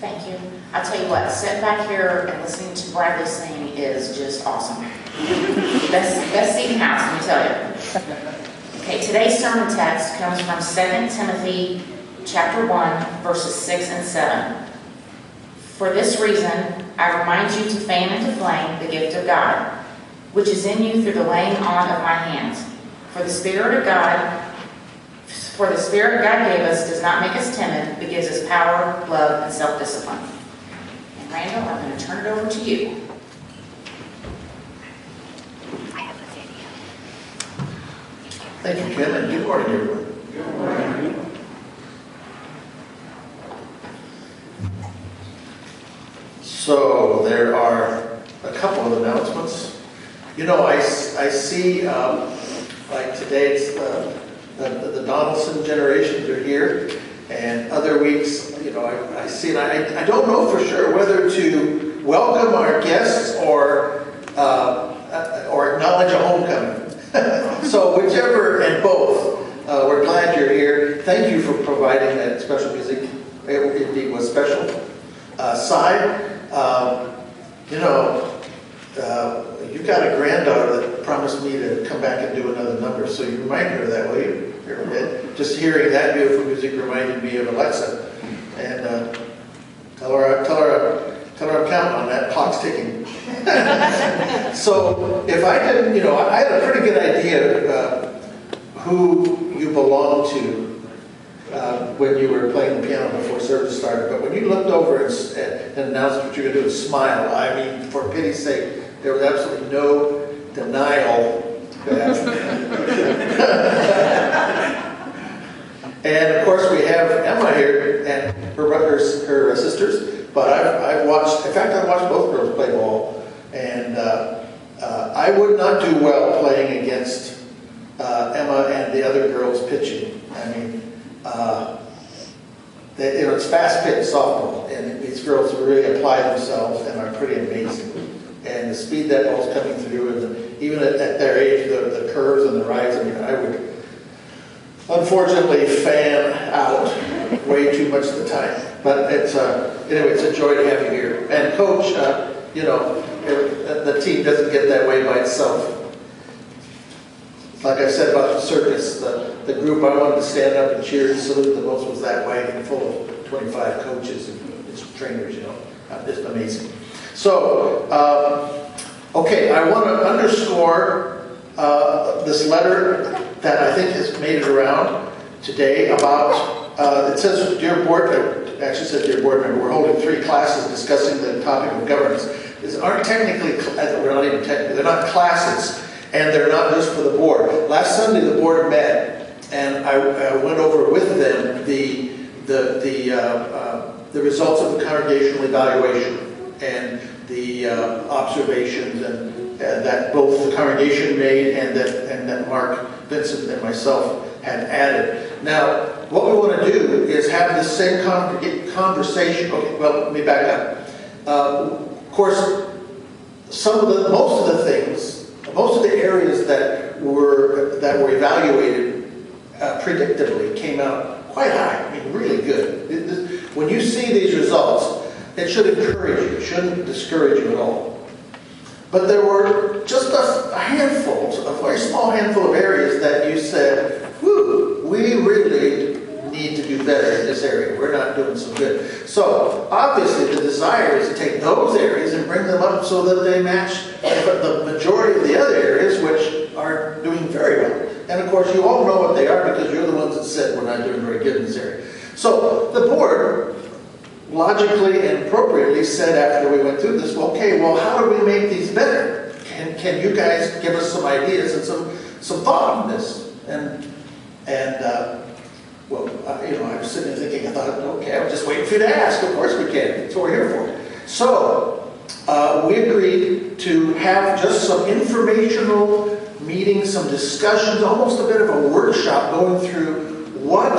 Thank you. I'll tell you what, sitting back here and listening to Bradley sing is just awesome. Best seat in the house, let me tell you. Okay, today's sermon text comes from 2 Timothy chapter 1, verses 6 and 7. For this reason, I remind you to fan into flame the gift of God, which is in you through the laying on of my hands. For the Spirit God gave us does not make us timid, but gives us power, love, and self-discipline. And Randall, I'm going to turn it over to you. I have a video. Thank you, Kim, and good morning, everyone. Good morning. So there are a couple of announcements. You know, I see, like today, it's the Donaldson generations are here, and other weeks, you know, I see, and I don't know for sure whether to welcome our guests or acknowledge a homecoming. So whichever and both, we're glad you're here. Thank you for providing that special music. It indeed was special. Side, you know, you've got a granddaughter that promised me to come back and do another number, so you remind her of that, will you? Just hearing that beautiful music reminded me of Alexa, and tell her I'm counting on that. Clock's ticking. So if I didn't, you know, I had a pretty good idea who you belong to when you were playing the piano before service started, but when you looked over and announced what you were going to do and smile, I mean, for pity's sake, there was absolutely no denial. And of course we have Emma here and her sisters, but I've watched, in fact I watched both girls play ball, and I would not do well playing against Emma and the other girls pitching. I mean, you know, it's fast pitch softball, and these girls really apply themselves and are pretty amazing. And the speed that ball's coming through, and even at their age, the curves and the rides, I mean, I would unfortunately fan out way too much of the time. But it's anyway, it's a joy to have you here. And Coach, you know, the team doesn't get that way by itself. Like I said about the circus, the group I wanted to stand up and cheer and salute the most was that way, full of 25 coaches and trainers, you know. Just amazing. So, okay, I want to underscore this letter that I think has made it around today about, it says, dear board member, actually says, dear board member, we're holding 3 classes discussing the topic of governance. These aren't technically, we're not even technically, they're not classes, and they're not just for the board. Last Sunday the board met, and I went over with them the results of the congregational evaluation and the observations and that both the congregation made and that Mark Vincent and myself had added. Now, what we want to do is have the same conversation. Okay, well, let me back up. Of course, most of the areas that were evaluated predictably came out quite high. I mean, really good. When you see these results, it should encourage you. It shouldn't discourage you at all. But there were just a handful, a very small handful of areas that you said, whew, we really need to do better in this area. We're not doing so good. So, obviously, the desire is to take those areas and bring them up so that they match the majority of the other areas, which are doing very well. And, of course, you all know what they are because you're the ones that said we're not doing very good in this area. So, the board logically and appropriately said after we went through this, well, okay, well, how do we make these better? Can you guys give us some ideas and some thought on this? Well, you know, I was sitting there thinking, I thought, okay, I was just waiting for you to ask. Of course we can. That's what we're here for. So, we agreed to have just some informational meetings, some discussions, almost a bit of a workshop going through what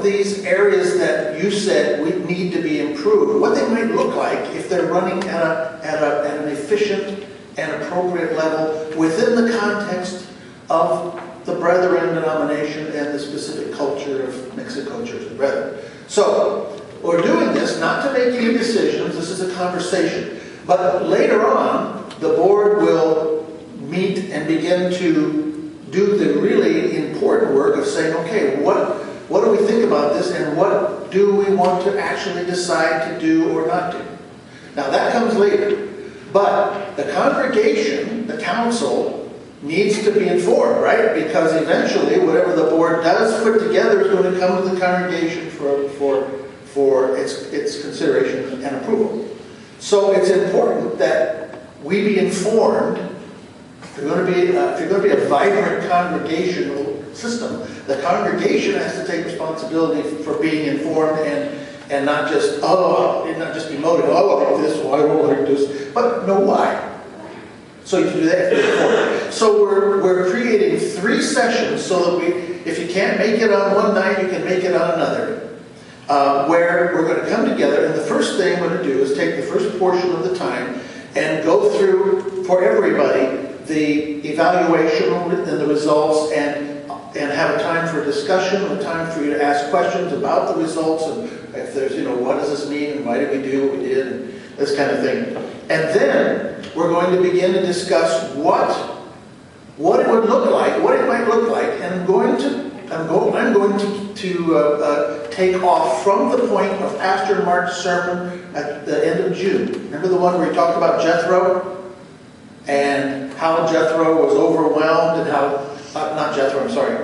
these areas that you said we need to be improved, what they might look like if they're running at an efficient and appropriate level within the context of the Brethren denomination and the specific culture of Mexico Church of Brethren. So, we're doing this not to make any decisions, this is a conversation. But later on, the board will meet and begin to do the really important work of saying, okay, what do we think about this, and what do we want to actually decide to do or not do? Now that comes later. But the congregation, the council, needs to be informed, right? Because eventually, whatever the board does put together is going to come to the congregation for its consideration and approval. So it's important that we be informed. If you're going to be a vibrant congregational system, the congregation has to take responsibility for being informed and not just be motivated. Oh, I like this. Why won't I like this? But know why. So you can do that. So we're creating 3 sessions so that if you can't make it on one night, you can make it on another. Where we're going to come together, and the first thing we're going to do is take the first portion of the time and go through for everybody the evaluation and the results, and have a time for discussion, a time for you to ask questions about the results, and if there's, what does this mean, and why did we do what we did, and this kind of thing. And then we're going to begin to discuss what it would look like, what it might look like, and I'm going to take off from the point of Pastor Mark's sermon at the end of June. Remember the one where he talked about Jethro? And how Jethro was overwhelmed, and how,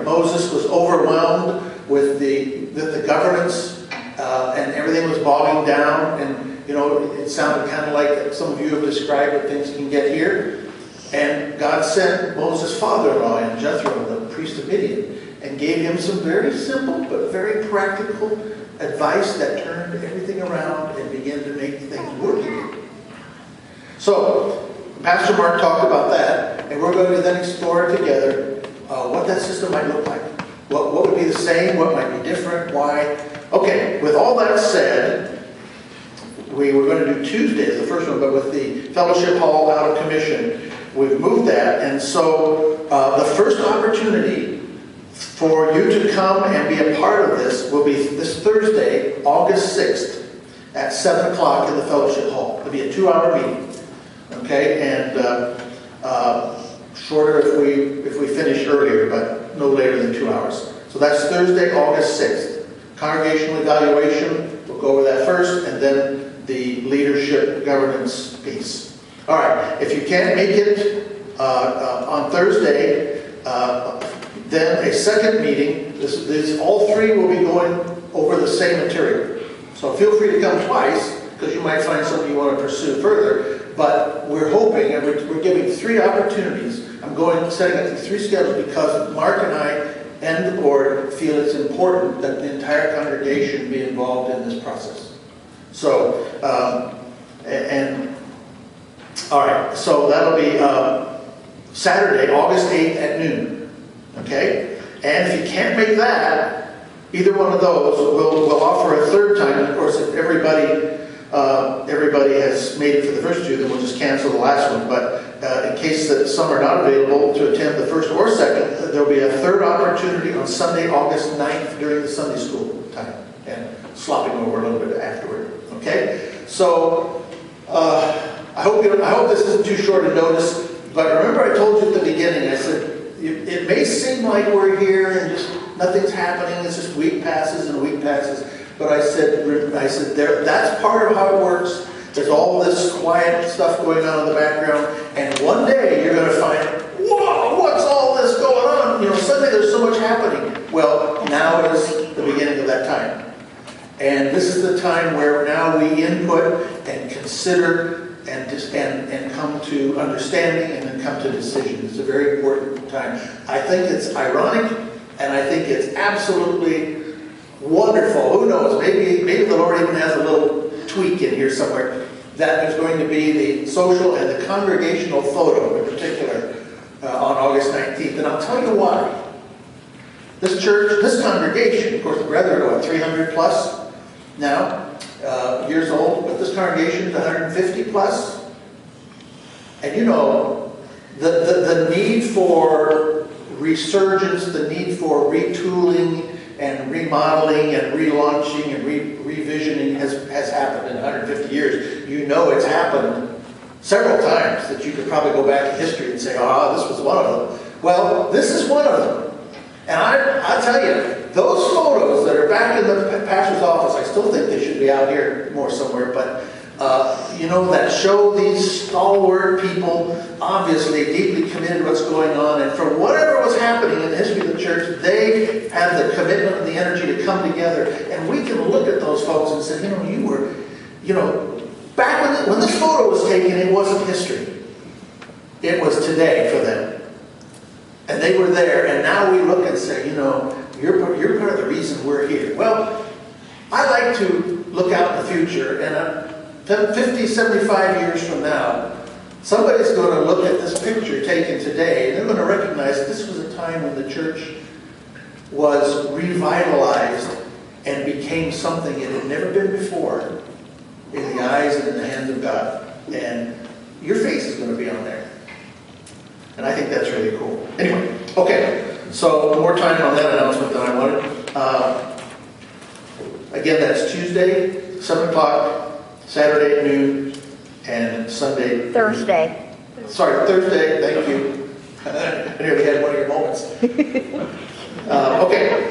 Moses was overwhelmed with the governance, and everything was bogging down, and it sounded kind of like some of you have described that things can get here. And God sent Moses' father-in-law and Jethro, the priest of Midian, and gave him some very simple but very practical advice that turned everything around and began to make things work again. So, Pastor Mark talked about that, and we're going to then explore together what that system might look like. What would be the same, what might be different, why. Okay, with all that said, we were going to do Tuesday as the first one, but with the fellowship hall out of commission, we've moved that. And so the first opportunity for you to come and be a part of this will be this Thursday, August 6th at 7 o'clock in the fellowship hall. It'll be a 2-hour meeting. Okay, and shorter if we finish earlier, but no later than 2 hours. So that's Thursday, August 6th. Congregational evaluation, we'll go over that first, and then the leadership governance piece. All right, if you can't make it on Thursday, then a second meeting, all 3 will be going over the same material. So feel free to come twice, because you might find something you want to pursue further. But we're hoping, and we're giving 3 opportunities. I'm setting up these 3 schedules because Mark and I and the board feel it's important that the entire congregation be involved in this process. So, all right, so that'll be Saturday, August 8th at noon. Okay? And if you can't make that, either one of those, we'll offer a third time. And of course, if everybody has made it for the first 2, then we'll just cancel the last one. But in case that some are not available to attend the first or second, there'll be a third opportunity on Sunday, August 9th during the Sunday school time, and slopping over a little bit afterward. Okay? So I hope this isn't too short a notice. But remember, I told you at the beginning, I said it may seem like we're here and just nothing's happening. It's just week passes and week passes. But I said that's part of how it works. There's all this quiet stuff going on in the background, and one day you're going to find, whoa, what's all this going on? Suddenly there's so much happening. Well, now is the beginning of that time. And this is the time where now we input and consider and come to understanding and then come to decision. It's a very important time. I think it's ironic, and I think it's absolutely wonderful. Who knows? Maybe the Lord even has a little tweak in here somewhere that there's going to be the social and the congregational photo in particular on August 19th. And I'll tell you why. This church, this congregation, of course, the brethren are 300 plus now, years old, but this congregation is 150 plus. And the need for resurgence, the need for retooling and remodeling and relaunching and revisioning happened in 150 years. You know it's happened several times that you could probably go back in history and say, oh, this was one of them. Well, this is one of them. And I tell you, those photos that are back in the pastor's office, I still think they should be out here more somewhere, but you know, that show these stalwart people, obviously deeply committed to what's going on, and for whatever was happening in the history of the church, they had the commitment and the energy to come together. And we can look at those folks and say, you know, back when this photo was taken, it wasn't history. It was today for them. And they were there, and now we look and say, you know, you're part of the reason we're here. Well, I like to look out in the future, and 50, 75 years from now, somebody's going to look at this picture taken today, and they're going to recognize that this was a time when the church was revitalized and became something it had never been before in the eyes and in the hands of God. And your face is going to be on there. And I think that's really cool. Anyway, okay, so more time on that announcement than I wanted. Again, that's Tuesday, 7 o'clock, Saturday at noon, and Sunday. Thursday. Sorry, Thursday, thank you. I nearly had one of your moments. Okay.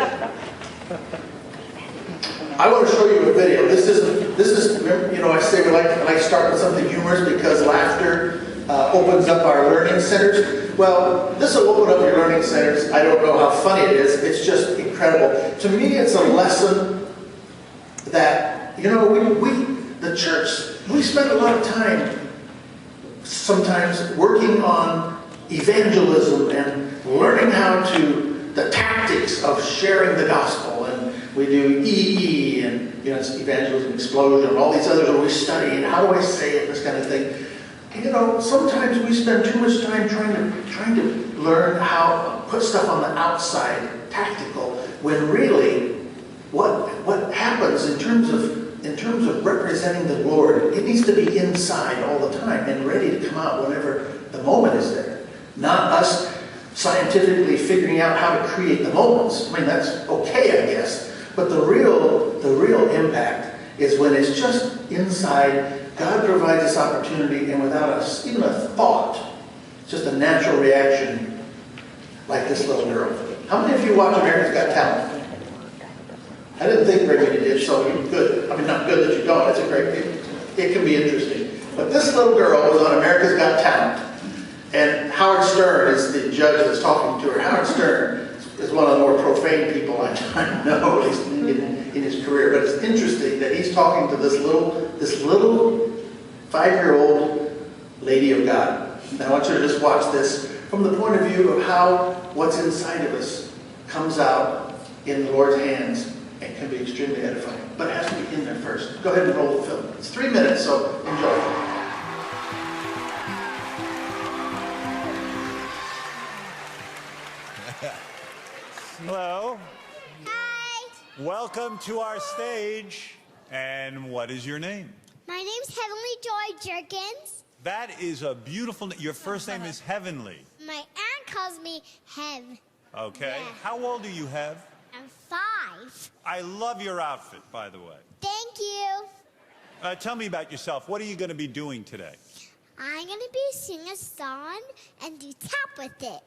I want to show you a video. This is, you know, I say we like to start with something humorous because laughter opens up our learning centers. Well, this will open up your learning centers. I don't know how funny it is. It's just incredible. To me, it's a lesson that, you know, the church, we spend a lot of time sometimes working on evangelism and learning the tactics of sharing the gospel. And we do EE and, you know, it's evangelism explosion and all these others where we study and how do I say it, this kind of thing. And, you know, sometimes we spend too much time trying to learn how to put stuff on the outside, tactical, when really what happens in terms of representing the Lord, it needs to be inside all the time and ready to come out whenever the moment is there. Not us scientifically figuring out how to create the moments. I mean, that's okay, I guess. But the real impact is when it's just inside. God provides this opportunity, and without us, even a thought, it's just a natural reaction, like this little girl. How many of you watch America's Got Talent? I didn't think very many did, so you're good. I mean, not good that you don't. It's a great thing. It can be interesting. But this little girl was on America's Got Talent, and Howard Stern is the judge that's talking to her. Howard Stern is one of the more profane people I know, at least in his career. But it's interesting that he's talking to this little 5-year-old lady of God. And I want you to just watch this from the point of view of how what's inside of us comes out in the Lord's hands and can be extremely edifying. But it has to be in there first. Go ahead and roll the film. It's 3 minutes, so enjoy. Hello. Hi. Welcome to our stage. And what is your name? My name's Heavenly Joy Jerkins. That is a beautiful name. Your first name is Heavenly. My aunt calls me Hev. Okay. Yeah. How old do you have? I'm 5. I love your outfit, by the way. Thank you. Tell me about yourself. What are you going to be doing today? I'm going to be singing a song and do tap with it.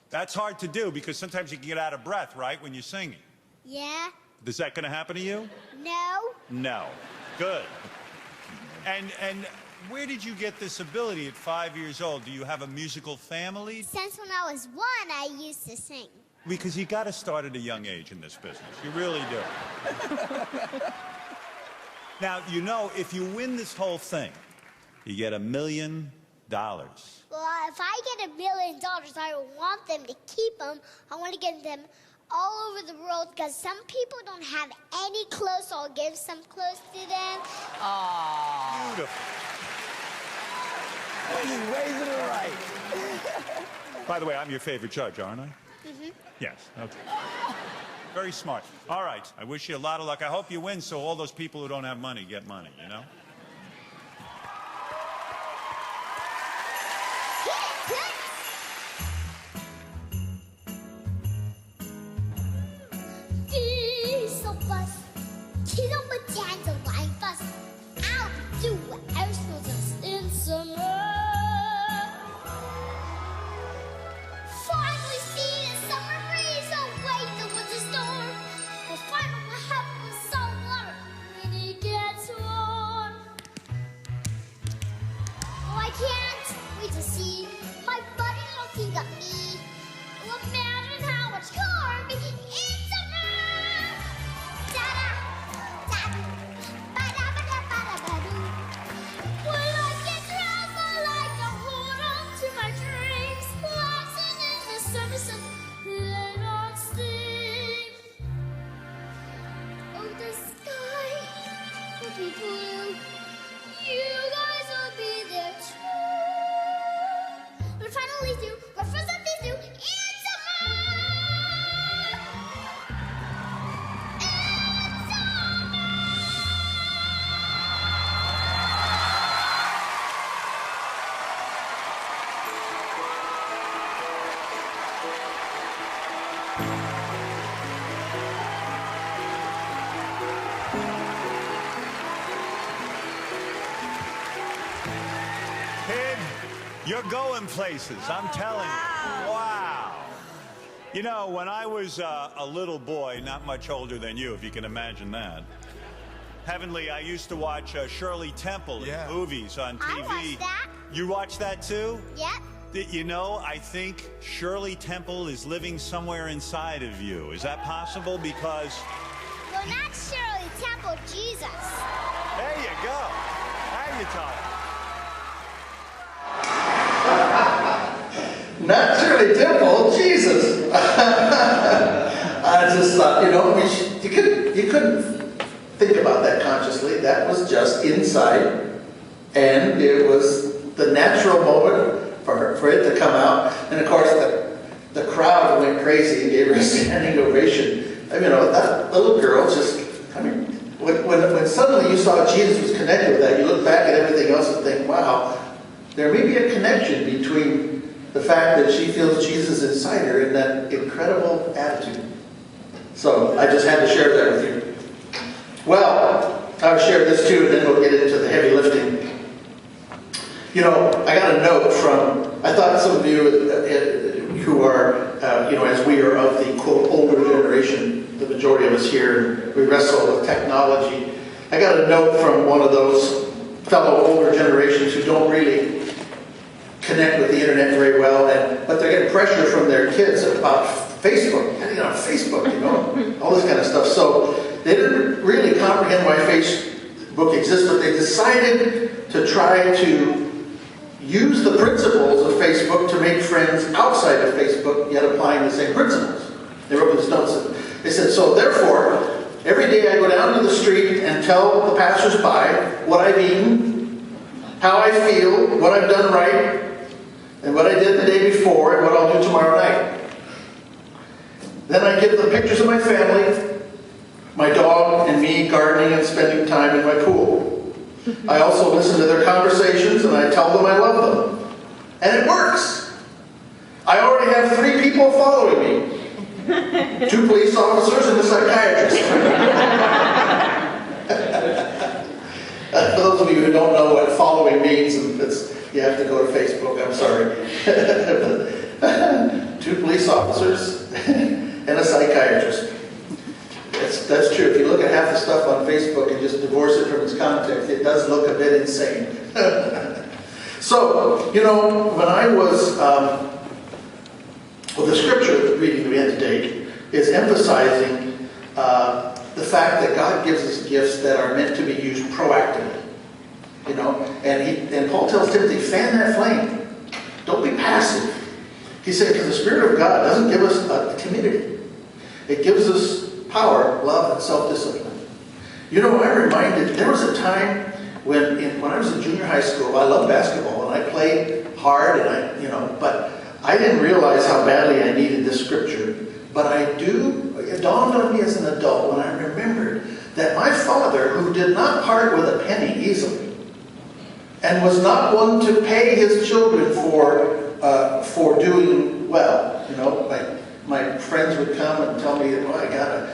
That's hard to do because sometimes you can get out of breath, right, when you're singing. Yeah? Is that going to happen to you? No? No. Good. And where did you get this ability at 5 years old? Do you have a musical family? Since when I was 1, I used to sing. Because you got to start at a young age in this business. You really do. Now, you know, if you win this whole thing, you get $1 million. Well, if I get $1 million, I want them to keep them. I want to give them all over the world because some people don't have any clothes, so I'll give some clothes to them. Aww. Beautiful. He's raising it right. By the way, I'm your favorite judge, aren't I? Mm-hmm. Yes. Okay. Very smart. All right. I wish you a lot of luck. I hope you win so all those people who don't have money get money, you know? people, you guys will be there too. We're finally through. We're for something new. It's summer. It's summer. Kid, you're going places, I'm telling you. Wow. You know, when I was a little boy, not much older than you, if you can imagine that, Heavenly, I used to watch Shirley Temple in movies on TV. I watched that. You watched that too? Yep. You know, I think Shirley Temple is living somewhere inside of you. Is that possible? Because... No, not Shirley Temple, Jesus. There you go. Now you're talking. Not Shirley Temple, Jesus. I just thought, you know, you couldn't think about that consciously. That was just inside, and it was the natural moment for it to come out. And of course, the crowd went crazy and gave her a standing ovation. I mean, you know, that little girl just, I mean, when suddenly you saw Jesus was connected with that, you look back at everything else and think, wow, there may be a connection between the fact that she feels Jesus inside her and that incredible attitude. So I just had to share that with you. Well, I'll share this too, and then we'll get into the heavy lifting. You know, I got a note from, I thought some of you who are, you know, as we are of the, quote, older generation, the majority of us here, we wrestle with technology. I got a note from one of those fellow older generations who don't really connect with the internet very well, but they're getting pressure from their kids about Facebook, getting on Facebook, you know, all this kind of stuff. So they didn't really comprehend why Facebook exists, but they decided to try to use the principles of Facebook to make friends outside of Facebook, yet applying the same principles. They wrote this note. They said, so therefore, every day I go down to the street and tell the passersby what I've eaten, how I feel, what I've done right, and what I did the day before, and what I'll do tomorrow night. Then I give them pictures of my family, my dog, and me gardening and spending time in my pool. I also listen to their conversations, and I tell them I love them. And it works. I already have 3 people following me. 2 police officers and a psychiatrist. For those of you who don't know what following means, you have to go to Facebook, I'm sorry. 2 police officers and a psychiatrist. That's true. If you look at half the stuff on Facebook and just divorce it from its context, it does look a bit insane. So, you know, when I was, well, the scripture reading that we had today is emphasizing the fact that God gives us gifts that are meant to be used proactively. You know, and Paul tells Timothy, fan that flame. Don't be passive. He said, because the Spirit of God doesn't give us a timidity. It gives us power, love, and self-discipline. You know, there was a time when I was in junior high school, I loved basketball, and I played hard, and but I didn't realize how badly I needed this scripture. But it dawned on me as an adult when I remembered that my father, who did not part with a penny easily, and was not one to pay his children for doing well. You know, my friends would come and tell me, well, I get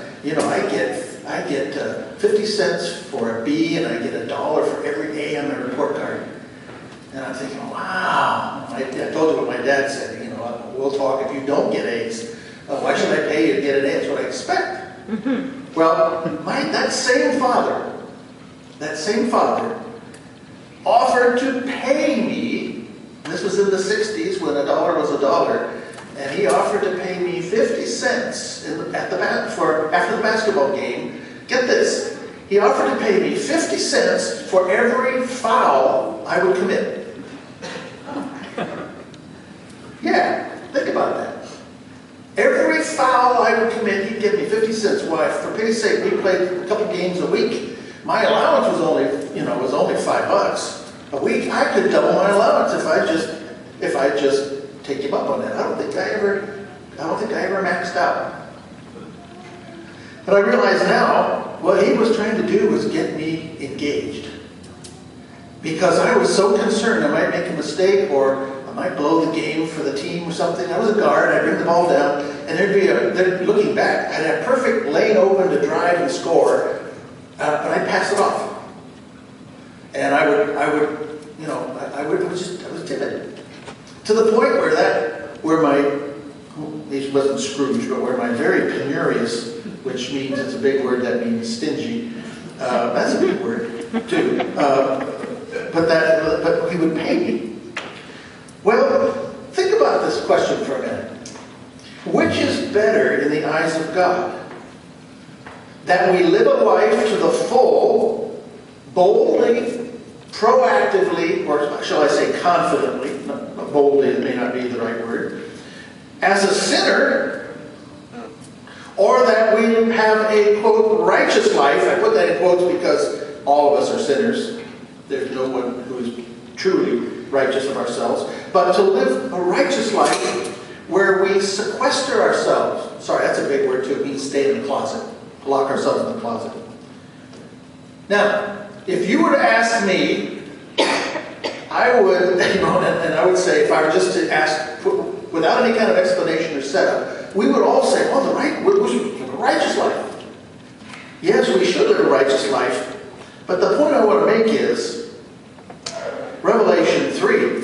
50 cents for a B, and I get $1 for every A on my report card. And I'm thinking, wow. I told you what my dad said. You know, we'll talk if you don't get A's. Why should I pay you to get an A? That's what I expect. Mm-hmm. Well, that same father offered to pay me. This was in the 60s when $1 was $1. And he offered to pay me 50 cents after the basketball game. Get this. He offered to pay me 50 cents for every foul I would commit. Yeah, think about that. Every foul I would commit, he'd give me 50 cents. Why? For pity's sake, we played a couple games a week. My allowance was only $5 a week. I could double my allowance if I just take him up on that. I don't think I ever maxed out. But I realize now what he was trying to do was get me engaged. Because I was so concerned I might make a mistake or I might blow the game for the team or something. I was a guard, I'd bring the ball down, and then looking back, I'd have perfect lane open to drive and score, but I'd pass it off. And I was timid. To the point it wasn't Scrooge, but where my very penurious, which means, it's a big word that means stingy, that's a big word too, but he would pay me. Well, think about this question for a minute. Which is better in the eyes of God? That we live a life to the full, boldly, proactively, or shall I say confidently, boldly it may not be the right word, as a sinner, or that we have a, quote, righteous life. I put that in quotes because all of us are sinners. There's no one who is truly righteous of ourselves. But to live a righteous life where we sequester ourselves. Sorry, that's a big word too. It means stay in the closet. Lock ourselves in the closet. Now, if you were to ask me, I would, and I would say, if I were just to ask, without any kind of explanation or setup, we would all say, oh, we should live a righteous life. Yes, we should live a righteous life. But the point I want to make is, Revelation 3,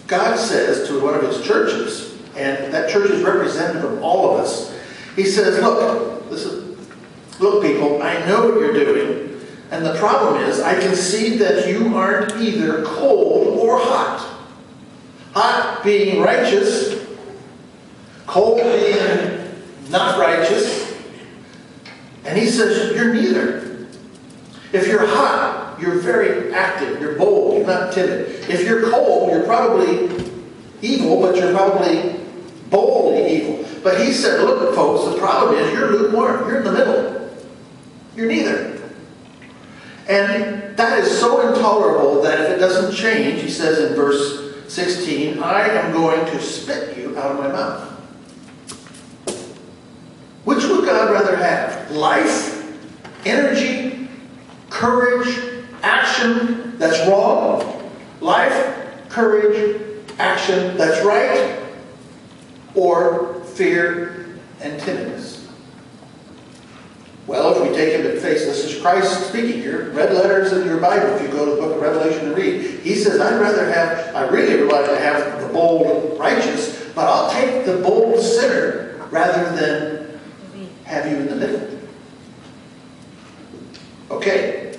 God says to one of his churches, and that church is representative of all of us. He says, look people, I know what you're doing, and the problem is, I can see that you aren't either cold or hot. Hot being righteous, cold being not righteous. And he says, you're neither. If you're hot, you're very active, you're bold, you're not timid. If you're cold, you're probably evil, but you're probably boldly evil. But he said, look, folks, the problem is you're lukewarm. You're in the middle. You're neither. And that is so intolerable that if it doesn't change, he says in verse 16, I am going to spit you out of my mouth. Which would God rather have? Life, energy, courage, action that's wrong? Life, courage, action that's right? Or fear and timidness? Well, if we take him at face, this is Christ speaking here. Red letters in your Bible, if you go to the book of Revelation and read. He says, I really would like to have the bold righteous, but I'll take the bold sinner rather than have you in the middle. Okay.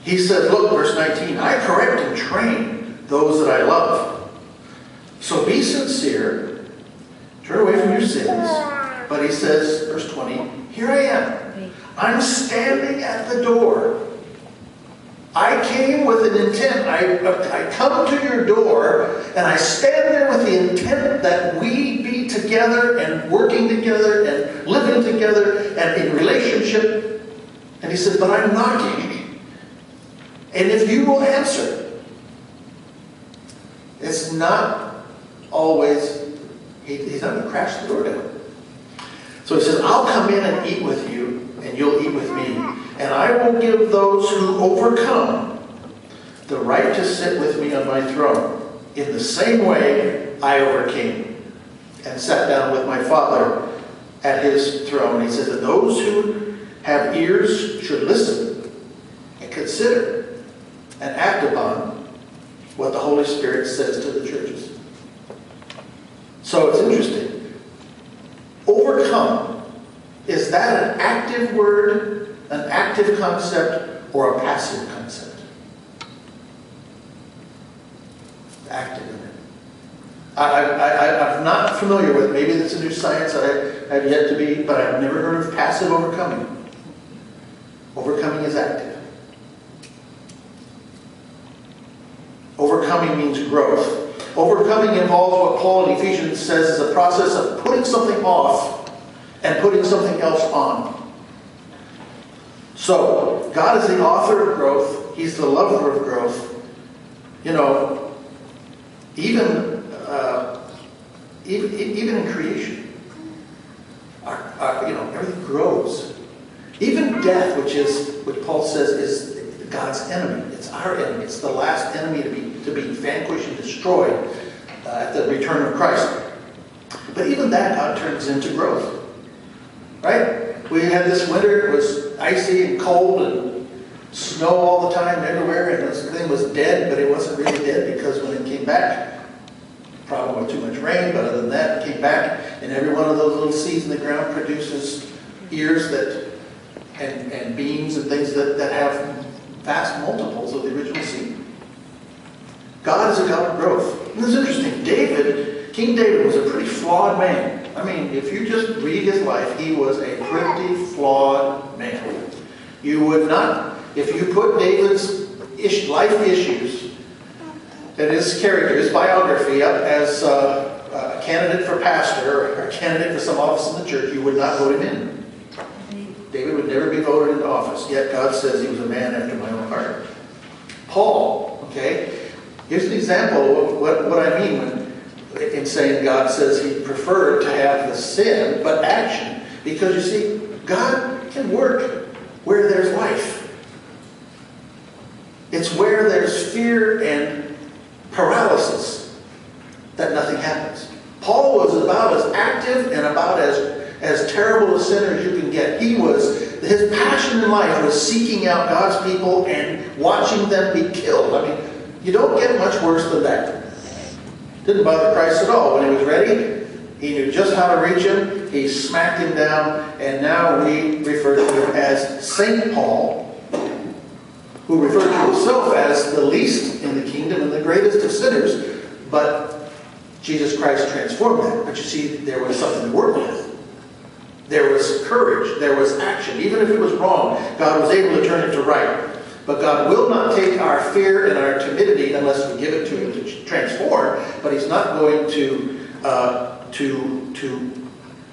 He said, look, verse 19, I correct and train those that I love. So be sincere, turn away from your sins. But he says, verse 20, here I am. I'm standing at the door. I came with an intent. I come to your door and I stand there with the intent that we be together and working together and living together and in relationship. And he says, but I'm knocking. And if you will answer, it's not always, he's not going to crash the door down. So he says, I'll come in and eat with you, and you'll eat with me. And I will give those who overcome the right to sit with me on my throne. In the same way I overcame and sat down with my Father at his throne. He says that those who have ears should listen and consider and act upon what the Holy Spirit says to the churches. So it's interesting. Overcome, is that an active word, an active concept, or a passive concept? Active. I'm not familiar with, maybe it's a new science that I have yet to be, but I've never heard of passive overcoming. Overcoming is active. Overcoming means growth. Overcoming involves what Paul in Ephesians says is a process of putting something off and putting something else on. So, God is the author of growth. He's the lover of growth. You know, even in creation, everything grows. Even death, which Paul says is God's enemy. It's our enemy. It's the last enemy to be vanquished and destroyed at the return of Christ. But even that God turns into growth. Right? We had this winter. It was icy and cold and snow all the time everywhere, and everything was dead, but it wasn't really dead because when it came back, problem with too much rain, but other than that, it came back, and every one of those little seeds in the ground produces ears and beans and things that have vast multiples of the original seed. God is a God of growth. And this is interesting. King David was a pretty flawed man. I mean, if you just read his life, he was a pretty flawed man. You would not, if you put David's life issues and his character, his biography up as a candidate for pastor or a candidate for some office in the church, you would not vote him in. David would never be voted into office, yet God says he was a man after my own heart. Paul, okay, here's an example of what I mean in saying God says he preferred to have the sin, but action. Because you see, God can work where there's life. It's where there's fear and paralysis that nothing happens. Paul was about as active and about as terrible a sinner as you can get. His passion in life was seeking out God's people and watching them be killed. I mean, you don't get much worse than that. Didn't bother Christ at all. When he was ready, he knew just how to reach him. He smacked him down, and now we refer to him as Saint Paul, who referred to himself as the least in the kingdom and the greatest of sinners. But Jesus Christ transformed that. But you see, there was something to work with. There was courage. There was action. Even if it was wrong, God was able to turn it to right. But God will not take our fear and our timidity unless we give it to him to transform. But he's not going to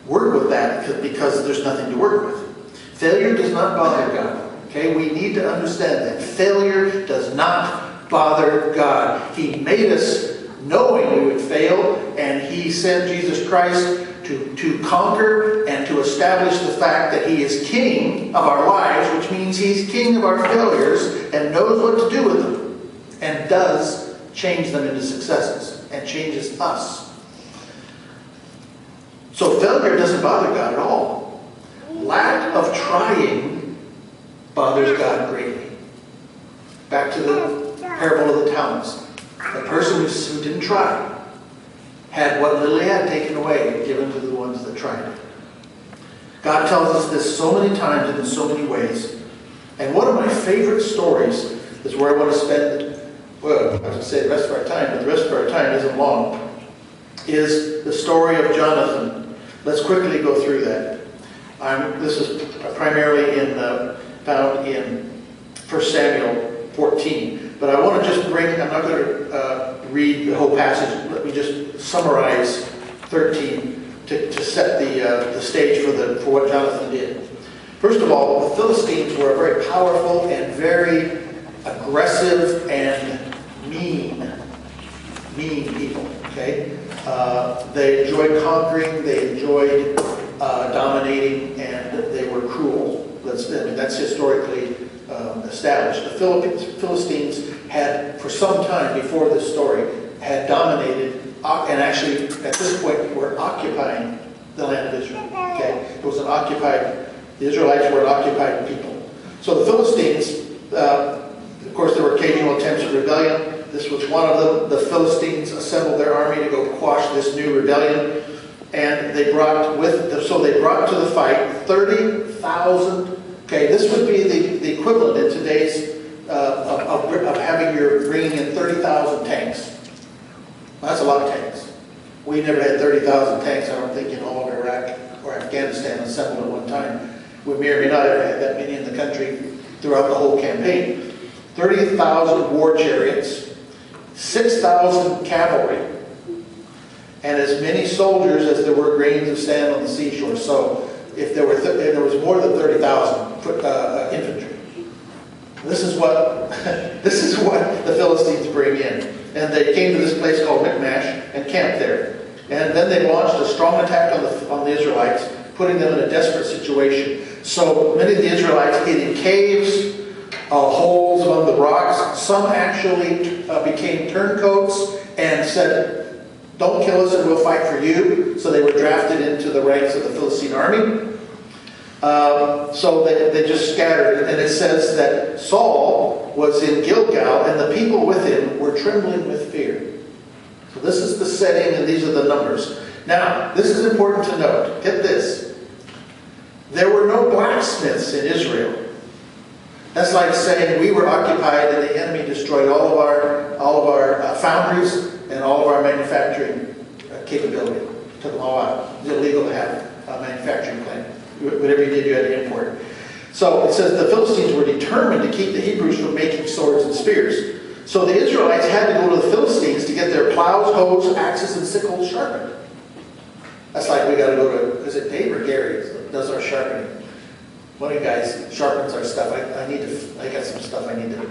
work with that because there's nothing to work with. Failure does not bother God. Okay, we need to understand that. Failure does not bother God. He made us knowing we would fail, and he sent Jesus Christ to conquer and to establish the fact that he is king of our lives, which means he's king of our failures and knows what to do with them and does change them into successes and changes us. So failure doesn't bother God at all. Lack of trying bothers God greatly. Back to the parable of the talents. The person who didn't try had what little he had taken away and given to the ones that tried it. God tells us this so many times and in so many ways. And one of my favorite stories is where I want to spend, well, I was going to say the rest of our time, but the rest of our time isn't long, is the story of Jonathan. Let's quickly go through that. This is primarily found in 1 Samuel 14. But I want to just I'm not going to read the whole passage. Let me just summarize 13 to set the stage for what Jonathan did. First of all, the Philistines were a very powerful and very aggressive and mean people. Okay, they enjoyed conquering, they enjoyed dominating, and they were cruel. That's historically established. The Philistines had, for some time before this story, had dominated and actually at this point were occupying the land of Israel. Okay, it was the Israelites were an occupied people. So the Philistines, of course, there were occasional attempts at rebellion. This was one of them. The Philistines assembled their army to go quash this new rebellion, and they brought to the fight 30,000. Okay, this would be the equivalent in today's of bringing in 30,000 tanks. That's a lot of tanks. We never had 30,000 tanks, I don't think, in all of Iraq or Afghanistan assembled at one time. We may or may not have had that many in the country throughout the whole campaign. 30,000 war chariots, 6,000 cavalry, and as many soldiers as there were grains of sand on the seashore. So if there was more than 30,000 infantry. This is what this is what the Philistines bring in. And they came to this place called Michmash and camped there. And then they launched a strong attack on the Israelites, putting them in a desperate situation. So many of the Israelites hid in caves, holes among the rocks. Some actually became turncoats and said, "Don't kill us and we'll fight for you." So they were drafted into the ranks of the Philistine army. So they just scattered. And it says that Saul was in Gilgal and the people with him were trembling with fear. So this is the setting and these are the numbers. Now, this is important to note. Get this. There were no blacksmiths in Israel. That's like saying we were occupied and the enemy destroyed all of our foundries and all of our manufacturing capability. Took them all out. It was illegal to have a manufacturing plant. Whatever you did, you had to import. So it says the Philistines were determined to keep the Hebrews from making swords and spears. So the Israelites had to go to the Philistines to get their plows, hoes, axes, and sickles sharpened. That's like we got to go to, is it Dave or Gary does our sharpening? One of you guys sharpens our stuff. I got some stuff I need to do.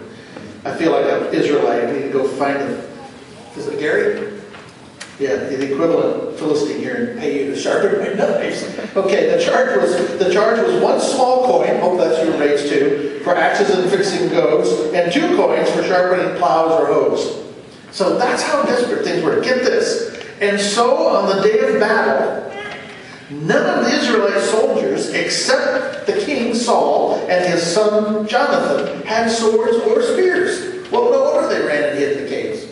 I feel like I'm Israelite. I need to go find them. Is it Gary? Yeah, the equivalent Philistine here and pay you to sharpen my knives. Okay, the charge was one small coin, hope that's your rates too, for axes and fixing goads, and 2 coins for sharpening plows or hoes. So that's how desperate things were. Get this. And so on the day of battle, none of the Israelite soldiers, except the king Saul and his son Jonathan, had swords or spears. Well, no wonder they ran and hid in the caves.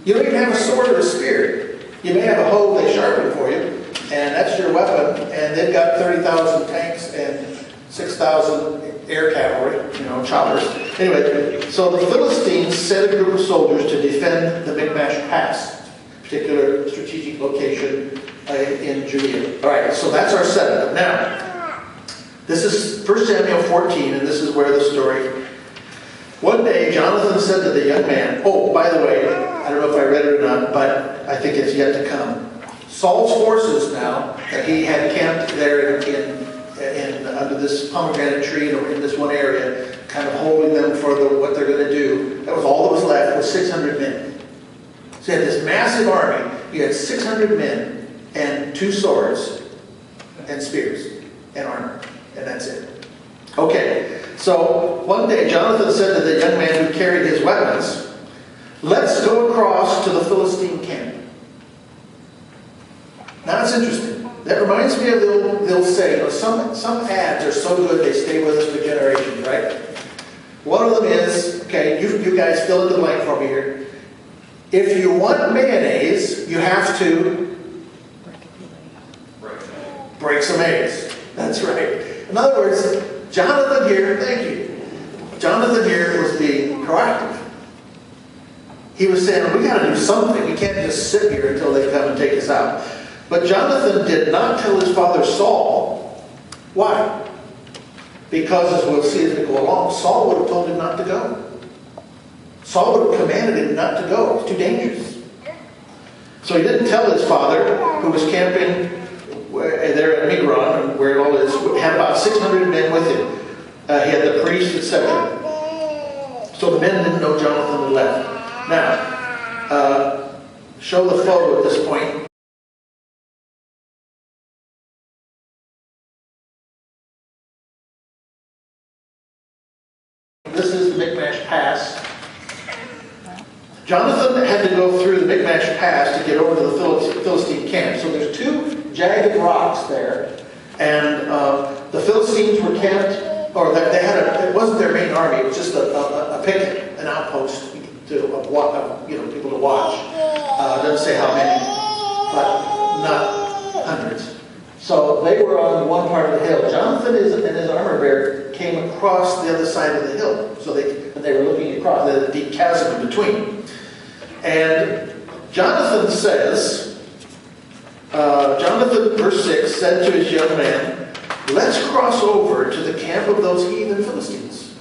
You don't even have a sword or a spear. You may have a hoe they sharpen for you, and that's your weapon. And they've got 30,000 tanks and 6,000 air cavalry, choppers. Anyway, so the Philistines sent a group of soldiers to defend the Michmash Pass, a particular strategic location in Judea. All right, so that's our setup. Now, this is 1 Samuel 14, and this is where the story. One day, Jonathan said to the young man, oh, by the way, I don't know if I read it or not, but I think it's yet to come. Saul's forces now, that he had camped there in under this pomegranate tree or in this one area, kind of holding them for what they're going to do. That was all that was left, was 600 men. So you had this massive army. You had 600 men and 2 swords and spears and armor, and that's it. Okay, so one day Jonathan said to the young man who carried his weapons, let's go across to the Philistine camp. Now that's interesting. That reminds me of the old saying, some ads are so good they stay with us for generations, right? One of them is, okay, you guys fill in the blank for me here. If you want mayonnaise, you have to break some eggs. That's right. In other words, Jonathan here, thank you. Jonathan here was being proactive. He was saying, we got to do something. We can't just sit here until they come and take us out. But Jonathan did not tell his father Saul. Why? Because, as we'll see as we go along, Saul would have told him not to go. Saul would have commanded him not to go. It's too dangerous. So he didn't tell his father, who was camping there at Migron, where it all is, had about 600 men with him. He had the priests, etc. So the men didn't know Jonathan had left. Now, show the photo at this point. This is the Michmash Pass. Jonathan had to go through the Michmash Pass to get over to the Philistine camp. So there's 2 jagged rocks there. And the Philistines were camped, or they had it wasn't their main army, it was just a picket, an outpost to people to watch. Doesn't say how many, but not hundreds. So they were on one part of the hill. Jonathan and his armor bearer came across the other side of the hill. So they were looking across the deep chasm in between. And Jonathan says, Jonathan, verse 6, said to his young man, let's cross over to the camp of those heathen Philistines.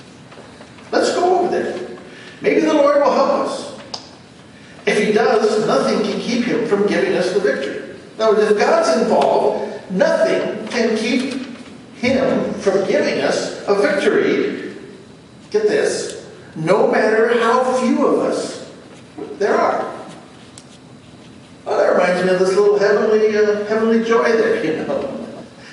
Let's go over there. Maybe the Lord will help us. If he does, nothing can keep him from giving us the victory. Now, if God's involved, nothing can keep him from giving us a victory get this, no matter how few of us there are. Well, that reminds me of this little heavenly joy there, you know.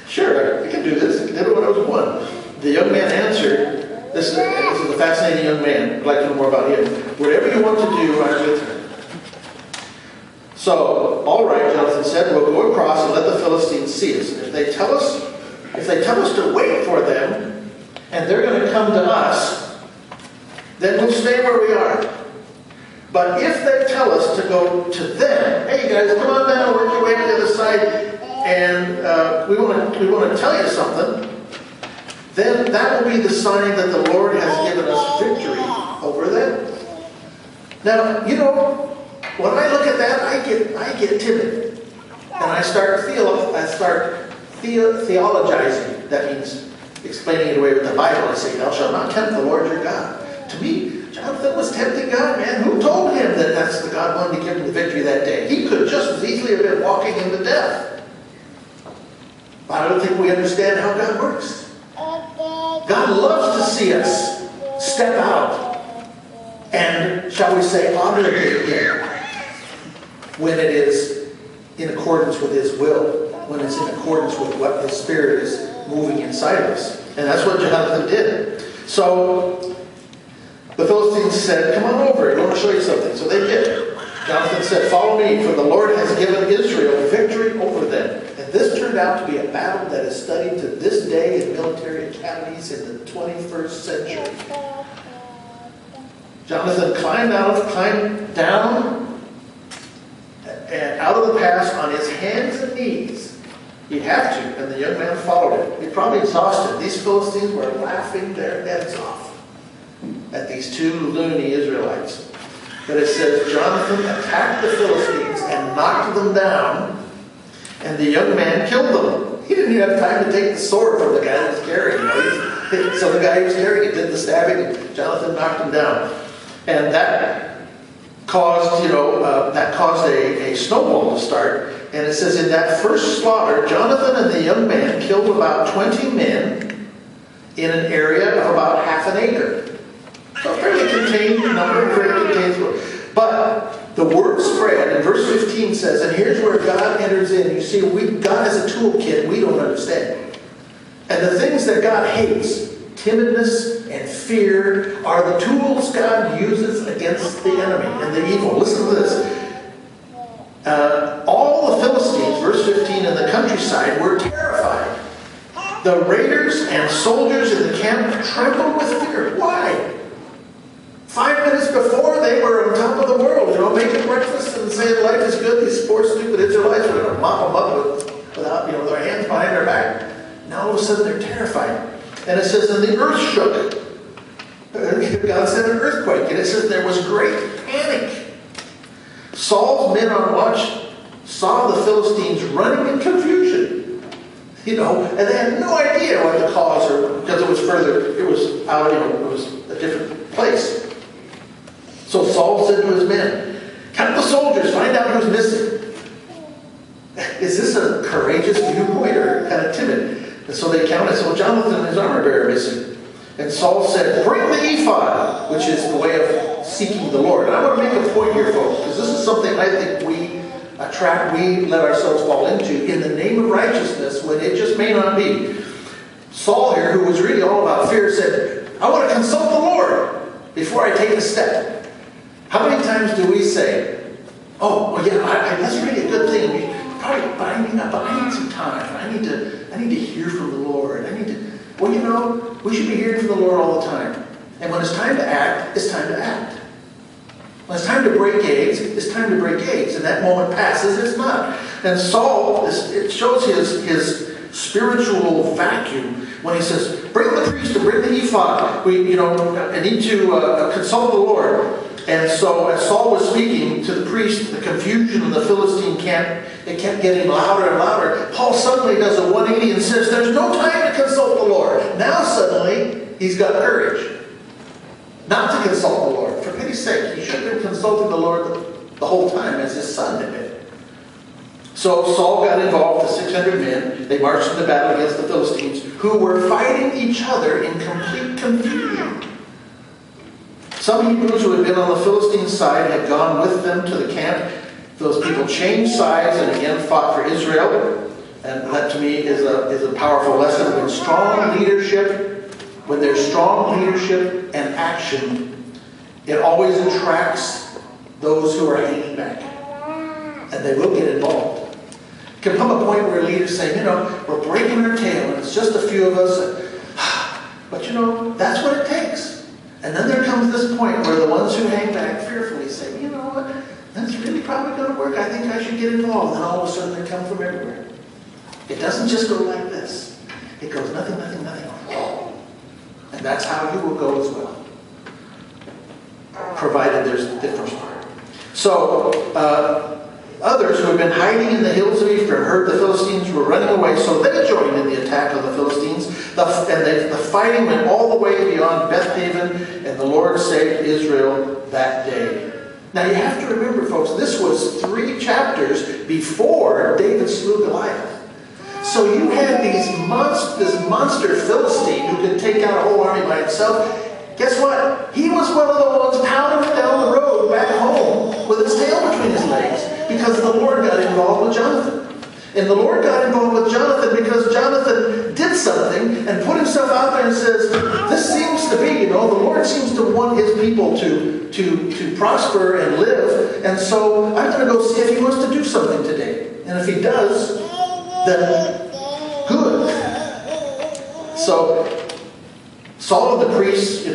Sure, I can do this. I did it when I was 1. The young man answered, this is a fascinating young man. I'd like to know more about him. Whatever you want to do, I'm with you. So, all right, Jonathan said, we'll go across and let the Philistines see us. If they tell us to wait for them, and they're going to come to us, then we'll stay where we are. But if they tell us to go to them, hey guys, come on down, work your way to the other side, and we want to tell you something, then that will be the sign that the Lord has given us victory over them. Now, you know, when I look at that, I get timid, and I start theologizing. That means explaining it away with the Bible. I say, "Thou shalt not tempt the Lord your God." To me, Jonathan was tempting God, man. Who told him that that's the God wanted to give him the victory that day? He could just as easily have been walking into death. But I don't think we understand how God works. God loves to see us step out and, shall we say, honor Him when it is in accordance with His will, when it's in accordance with what the Spirit is moving inside of us. And that's what Jonathan did. So the Philistines said, come on over, I want to show you something. So they did. Jonathan said, follow me, for the Lord has given Israel victory over them. And this turned out to be a battle that is studied to this day in military academies in the 21st century. Jonathan climbed down and out of the pass on his hands and knees. He'd have to, and the young man followed him. He's probably exhausted. These Philistines were laughing their heads off at these 2 loony Israelites. But it says, Jonathan attacked the Philistines and knocked them down, and the young man killed them. He didn't even have time to take the sword from the guy that was carrying it. So the guy who was carrying it did the stabbing, and Jonathan knocked him down. And that caused, a snowball to start. And it says, in that first slaughter, Jonathan and the young man killed about 20 men in an area of about half an acre. So fairly contained number, fairly contained. But the word spread, and verse 15 says, and here's where God enters in. You see, God has a toolkit we don't understand. And the things that God hates, timidness and fear, are the tools God uses against the enemy and the evil. Listen to this. All the Philistines, verse 15, in the countryside were terrified. The raiders and soldiers in the camp trembled with fear. Why? 5 minutes before, they were on top of the world, making breakfast and saying life is good. These poor stupid Israelites were going to mop them up without, their hands behind their back. Now all of a sudden they're terrified. And it says, and the earth shook. God sent an earthquake. And it says there was great panic. Saul's men on watch saw the Philistines running in confusion. And they had no idea what the cause, or because it was further, it was out, it was a different place. So Saul said to his men, count the soldiers, find out who's missing. Is this a courageous viewpoint or kind of timid? And so they counted. So Jonathan and his armor bearer are missing. And Saul said, bring the ephod, which is the way of seeking the Lord. And I want to make a point here, folks, because this is something I think we let ourselves fall into in the name of righteousness when it just may not be. Saul here, who was really all about fear, said, I want to consult the Lord before I take a step. How many times do we say, oh, well, yeah, that's really a good thing. But I need some time. I need to hear from the Lord. We should be hearing from the Lord all the time. And when it's time to act, it's time to act. When it's time to break eggs, it's time to break eggs. And that moment passes, it's not. And Saul, it shows his spiritual vacuum when he says, bring the priest and bring the ephod. I need to consult the Lord. And so as Saul was speaking to the priest, the confusion in the Philistine camp, it kept getting louder and louder. Paul suddenly does a 180 and says, there's no time to consult the Lord. Now suddenly, he's got courage not to consult the Lord. For pity's sake, he should have been consulting the Lord the whole time as his son had been. So Saul got involved with 600 men. They marched into battle against the Philistines, who were fighting each other in complete confusion. Some Hebrews who had been on the Philistine side had gone with them to the camp. Those people changed sides and again fought for Israel. And that to me is a powerful lesson. When there's strong leadership and action, it always attracts those who are hanging back. And they will get involved. It can come a point where leaders say, we're breaking our tail and it's just a few of us. But that's what it takes. And then there comes this point where the ones who hang back fearfully say, you know what, that's really probably going to work. I think I should get involved. And all of a sudden they come from everywhere. It doesn't just go like this. It goes nothing, nothing, nothing. And that's how you will go as well. Provided there's the first part. So, others who had been hiding in the hills of Ephraim heard the Philistines were running away, so they joined in the attack of the Philistines. The fighting went all the way beyond Beth-Haven, and the Lord saved Israel that day. Now you have to remember, folks, this was 3 chapters before David slew Goliath. So you had this monster Philistine who could take out a whole army by himself. Guess what? He was one of the ones pounding down the road back home with his tail between his legs because the Lord got involved with Jonathan. And the Lord got involved with Jonathan because Jonathan did something and put himself out there and says, this seems to be, the Lord seems to want his people to prosper and live. And so I'm going to go see if he wants to do something today. And if he does, then good. So Saul and the priests,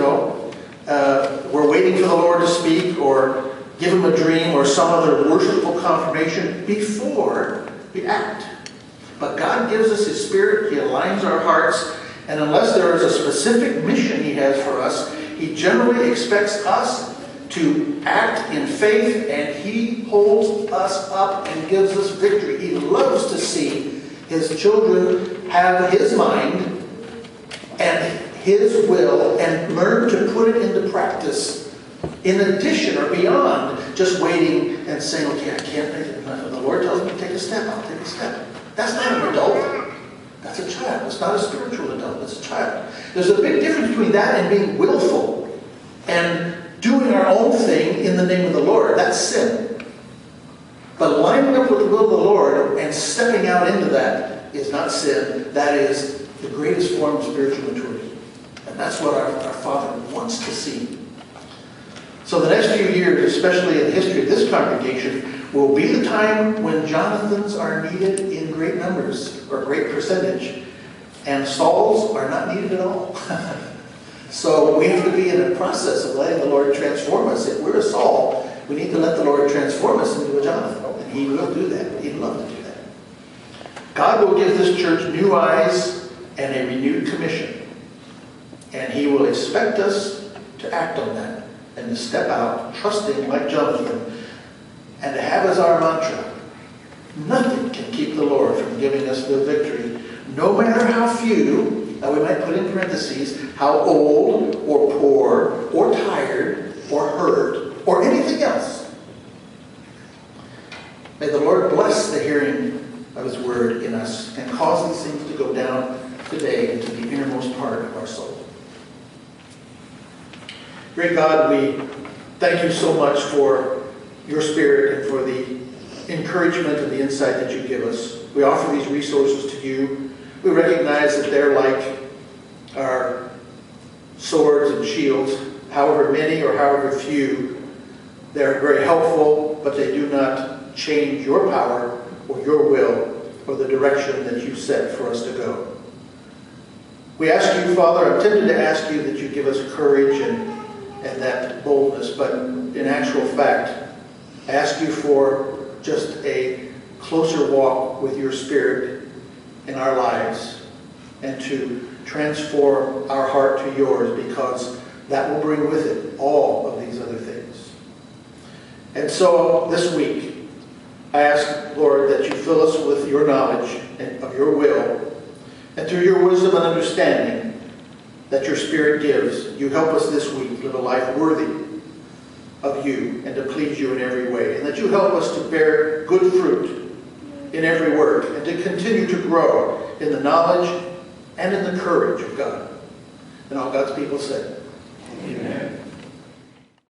were waiting for the Lord to speak or give him a dream or some other worshipful confirmation before we act. But God gives us His Spirit. He aligns our hearts. And unless there is a specific mission He has for us, He generally expects us to act in faith, and He holds us up and gives us victory. He loves to see His children have His mind and His will and learn to put it into practice in addition or beyond just waiting and saying, okay, I can't make it. If the Lord tells me to take a step, I'll take a step. That's not an adult. That's a child. It's not a spiritual adult. It's a child. There's a big difference between that and being willful and doing our own thing in the name of the Lord. That's sin. But lining up with the will of the Lord and stepping out into that is not sin. That is the greatest form of spiritual maturity. And that's what our Father wants to see. So the next few years, especially in the history of this congregation, will be the time when Jonathans are needed in great numbers or great percentage. And Sauls are not needed at all. So we have to be in a process of letting the Lord transform us. If we're a Saul, we need to let the Lord transform us into a Jonathan. And He will do that. He'd love to do that. God will give this church new eyes and a renewed commission. And He will expect us to act on that and to step out, trusting like Jonathan, and to have as our mantra, nothing can keep the Lord from giving us the victory, no matter how few, now we might put in parentheses, how old or poor or tired or hurt or anything else. May the Lord bless the hearing of His word in us and cause these things to go down today into the innermost part of our soul. Great God, we thank You so much for Your Spirit and for the encouragement and the insight that You give us. We offer these resources to You. We recognize that they're like our swords and shields, however many or however few. They're very helpful, but they do not change Your power or Your will or the direction that You set for us to go. We ask You, Father, I'm tempted to ask You that You give us courage and that boldness, but in actual fact, I ask You for just a closer walk with Your Spirit in our lives and to transform our heart to Yours, because that will bring with it all of these other things. And so this week, I ask, Lord, that You fill us with Your knowledge of Your will, and through Your wisdom and understanding that Your Spirit gives, You help us this week live a life worthy of You and to please You in every way. And that You help us to bear good fruit in every work and to continue to grow in the knowledge and in the courage of God. And all God's people said, Amen.